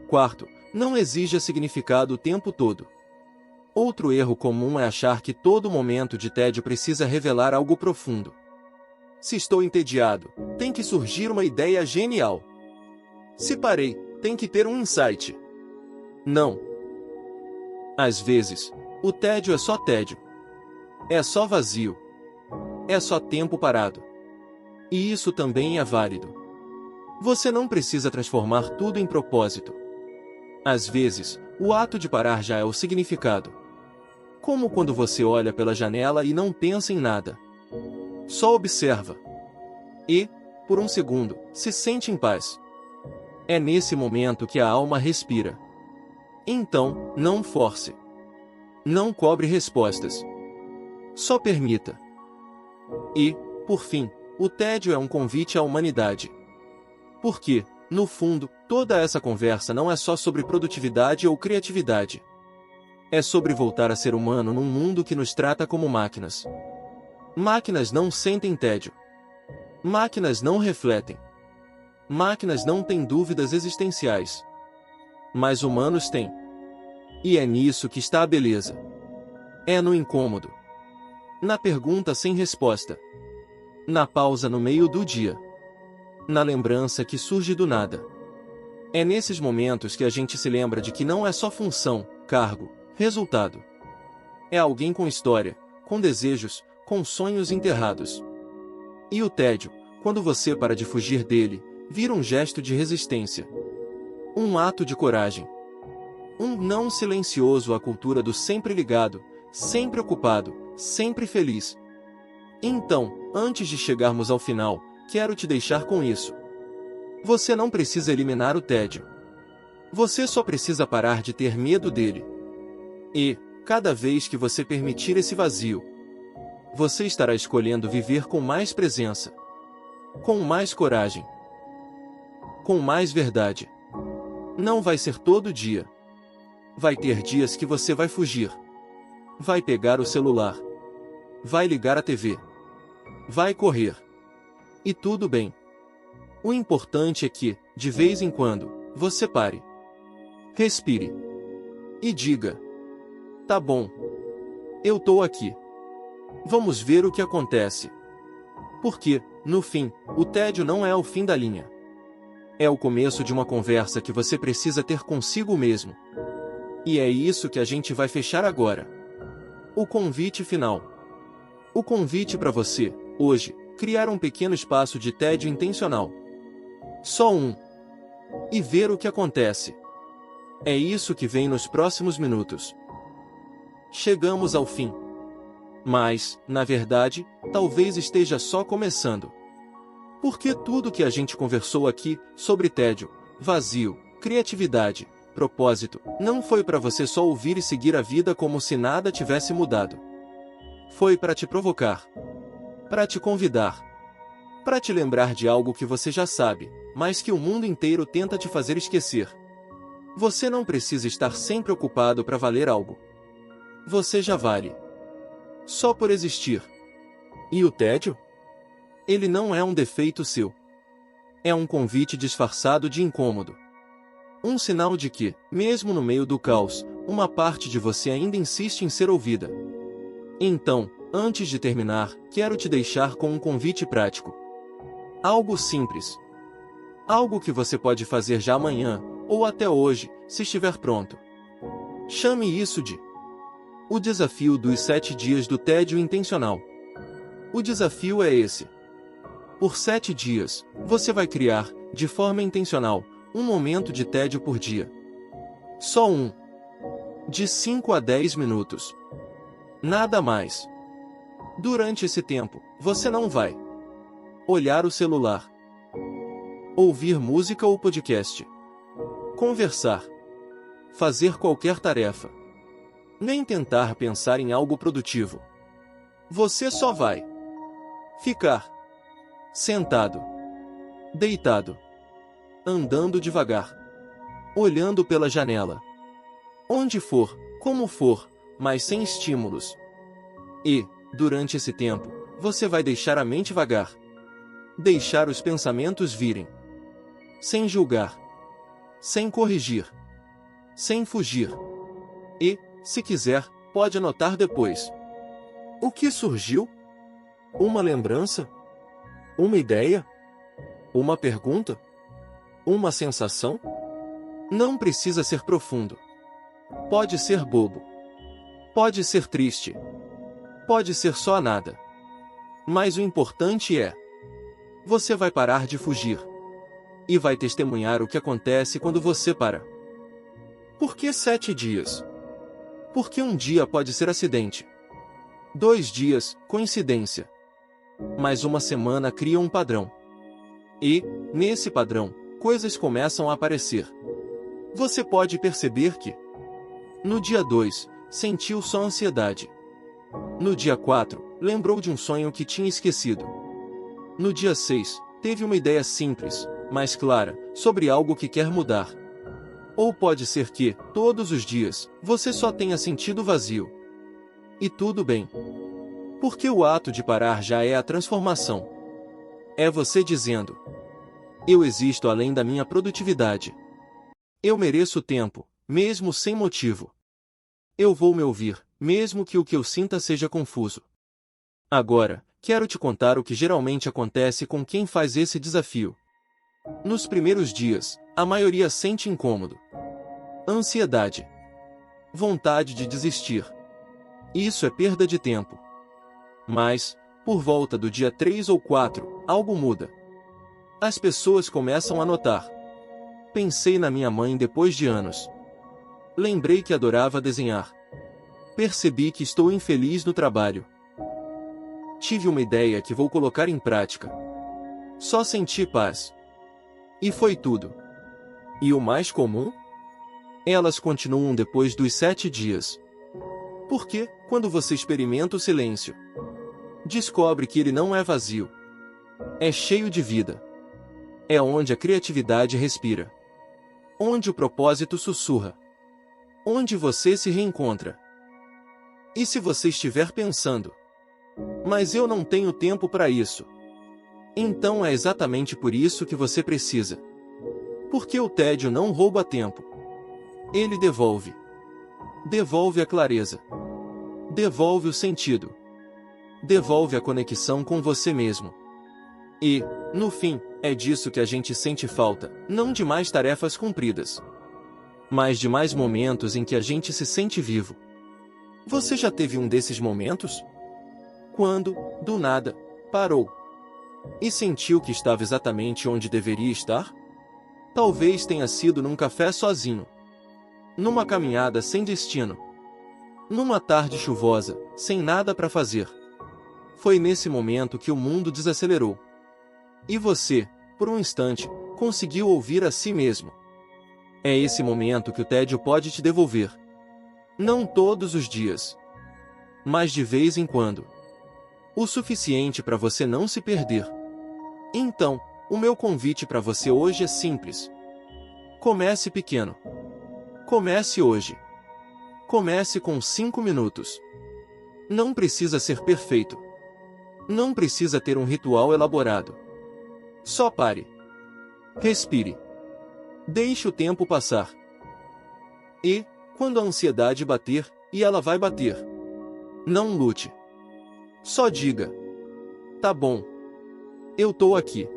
Quarto, não exija significado o tempo todo. Outro erro comum é achar que todo momento de tédio precisa revelar algo profundo. Se estou entediado, tem que surgir uma ideia genial. Se parei, tem que ter um insight. Não. Às vezes, o tédio é só tédio. É só vazio. É só tempo parado. E isso também é válido. Você não precisa transformar tudo em propósito. Às vezes, o ato de parar já é o significado. Como quando você olha pela janela e não pensa em nada. Só observa. E, por um segundo, se sente em paz. É nesse momento que a alma respira. Então, não force. Não cobre respostas. Só permita. E, por fim, o tédio é um convite à humanidade. Porque, no fundo, toda essa conversa não é só sobre produtividade ou criatividade. É sobre voltar a ser humano num mundo que nos trata como máquinas. Máquinas não sentem tédio. Máquinas não refletem. Máquinas não têm dúvidas existenciais. Mas humanos têm. E é nisso que está a beleza. É no incômodo. Na pergunta sem resposta. Na pausa no meio do dia. Na lembrança que surge do nada. É nesses momentos que a gente se lembra de que não é só função, cargo, resultado. É alguém com história, com desejos, com sonhos enterrados. E o tédio, quando você para de fugir dele, vira um gesto de resistência. Um ato de coragem. Um não silencioso à cultura do sempre ligado, sempre ocupado, sempre feliz. Então, antes de chegarmos ao final, quero te deixar com isso. Você não precisa eliminar o tédio. Você só precisa parar de ter medo dele. E, cada vez que você permitir esse vazio, você estará escolhendo viver com mais presença, com mais coragem, com mais verdade. Não vai ser todo dia. Vai ter dias que você vai fugir. Vai pegar o celular. Vai ligar a TV. Vai correr. E tudo bem. O importante é que, de vez em quando, você pare. Respire. E diga: tá bom. Eu tô aqui. Vamos ver o que acontece. Porque, no fim, o tédio não é o fim da linha. É o começo de uma conversa que você precisa ter consigo mesmo. E é isso que a gente vai fechar agora. O convite final. O convite para você, hoje, criar um pequeno espaço de tédio intencional. Só um. E ver o que acontece. É isso que vem nos próximos minutos. Chegamos ao fim. Mas, na verdade, talvez esteja só começando. Porque tudo que a gente conversou aqui, sobre tédio, vazio, criatividade, propósito, não foi para você só ouvir e seguir a vida como se nada tivesse mudado. Foi para te provocar. Para te convidar. Para te lembrar de algo que você já sabe, mas que o mundo inteiro tenta te fazer esquecer. Você não precisa estar sempre ocupado para valer algo. Você já vale. Só por existir. E o tédio? Ele não é um defeito seu. É um convite disfarçado de incômodo. Um sinal de que, mesmo no meio do caos, uma parte de você ainda insiste em ser ouvida. Então, antes de terminar, quero te deixar com um convite prático. Algo simples. Algo que você pode fazer já amanhã, ou até hoje, se estiver pronto. Chame isso de o desafio dos 7 dias do tédio intencional. O desafio é esse. Por 7 dias, você vai criar, de forma intencional, um momento de tédio por dia. Só um. De 5 a 10 minutos. Nada mais. Durante esse tempo, você não vai olhar o celular, ouvir música ou podcast, conversar, fazer qualquer tarefa, nem tentar pensar em algo produtivo. Você só vai ficar sentado, deitado, andando devagar, olhando pela janela. Onde for, como for, mas sem estímulos. E, durante esse tempo, você vai deixar a mente vagar. Deixar os pensamentos virem. Sem julgar. Sem corrigir. Sem fugir. E, se quiser, pode anotar depois. O que surgiu? Uma lembrança? Uma ideia? Uma pergunta? Uma sensação? Não precisa ser profundo. Pode ser bobo. Pode ser triste. Pode ser só nada. Mas o importante é: você vai parar de fugir. E vai testemunhar o que acontece quando você para. Por que 7 dias? Porque um dia pode ser acidente. 2 dias, coincidência. Mas uma semana cria um padrão. E, nesse padrão, coisas começam a aparecer. Você pode perceber que, no dia 2, sentiu só ansiedade. No dia 4, lembrou de um sonho que tinha esquecido. No dia 6, teve uma ideia simples, mas clara, sobre algo que quer mudar. Ou pode ser que, todos os dias, você só tenha sentido vazio. E tudo bem. Porque o ato de parar já é a transformação. É você dizendo: eu existo além da minha produtividade. Eu mereço tempo, mesmo sem motivo. Eu vou me ouvir, mesmo que o que eu sinta seja confuso. Agora, quero te contar o que geralmente acontece com quem faz esse desafio. Nos primeiros dias, a maioria sente incômodo, ansiedade, vontade de desistir. Isso é perda de tempo. Mas, por volta do dia 3 ou 4, algo muda. As pessoas começam a notar. Pensei na minha mãe depois de anos. Lembrei que adorava desenhar. Percebi que estou infeliz no trabalho. Tive uma ideia que vou colocar em prática. Só senti paz. E foi tudo. E o mais comum? Elas continuam depois dos 7 dias. Porque, quando você experimenta o silêncio, descobre que ele não é vazio. É cheio de vida. É onde a criatividade respira. Onde o propósito sussurra. Onde você se reencontra. E se você estiver pensando: mas eu não tenho tempo para isso. Então é exatamente por isso que você precisa. Porque o tédio não rouba tempo. Ele devolve. Devolve a clareza. Devolve o sentido. Devolve a conexão com você mesmo. E, no fim, é disso que a gente sente falta, não de mais tarefas cumpridas, mas de mais momentos em que a gente se sente vivo. Você já teve um desses momentos? Quando, do nada, parou e sentiu que estava exatamente onde deveria estar? Talvez tenha sido num café sozinho, numa caminhada sem destino, numa tarde chuvosa, sem nada para fazer. Foi nesse momento que o mundo desacelerou. E você, por um instante, conseguiu ouvir a si mesmo. É esse momento que o tédio pode te devolver. Não todos os dias, mas de vez em quando. O suficiente para você não se perder. Então, o meu convite para você hoje é simples. Comece pequeno. Comece hoje. Comece com 5 minutos. Não precisa ser perfeito. Não precisa ter um ritual elaborado. Só pare. Respire. Deixe o tempo passar. E, quando a ansiedade bater, e ela vai bater, não lute. Só diga: tá bom. Eu tô aqui.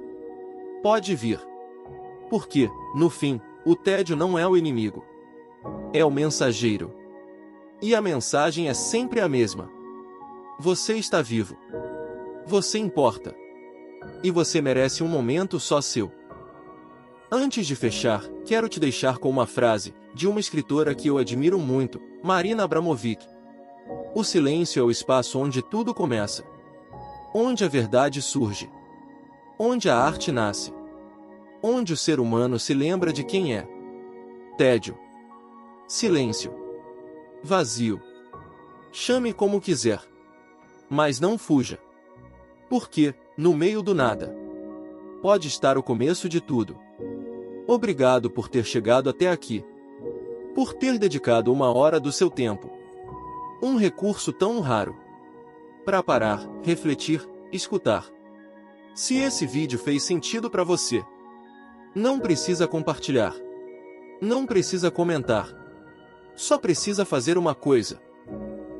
Pode vir. Porque, no fim, o tédio não é o inimigo. É o mensageiro. E a mensagem é sempre a mesma. Você está vivo. Você importa. E você merece um momento só seu. Antes de fechar, quero te deixar com uma frase de uma escritora que eu admiro muito, Marina Abramovic. O silêncio é o espaço onde tudo começa. Onde a verdade surge. Onde a arte nasce. Onde o ser humano se lembra de quem é. Tédio. Silêncio. Vazio. Chame como quiser. Mas não fuja. Porque, no meio do nada, pode estar o começo de tudo. Obrigado por ter chegado até aqui. Por ter dedicado 1 hora do seu tempo. Um recurso tão raro. Para parar, refletir, escutar. Se esse vídeo fez sentido para você, não precisa compartilhar. Não precisa comentar. Só precisa fazer uma coisa.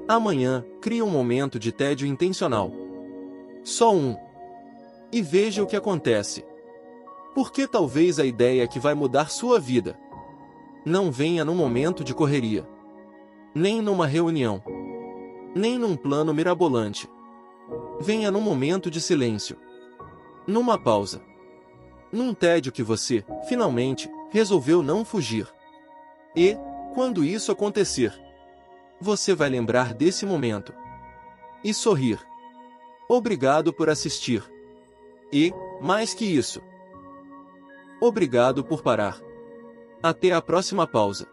Amanhã, crie um momento de tédio intencional. Só um. E veja o que acontece. Porque talvez a ideia que vai mudar sua vida não venha num momento de correria, nem numa reunião, nem num plano mirabolante. Venha num momento de silêncio, numa pausa, num tédio que você, finalmente, resolveu não fugir. E, quando isso acontecer, você vai lembrar desse momento e sorrir. Obrigado por assistir. E, mais que isso, obrigado por parar. Até a próxima pausa.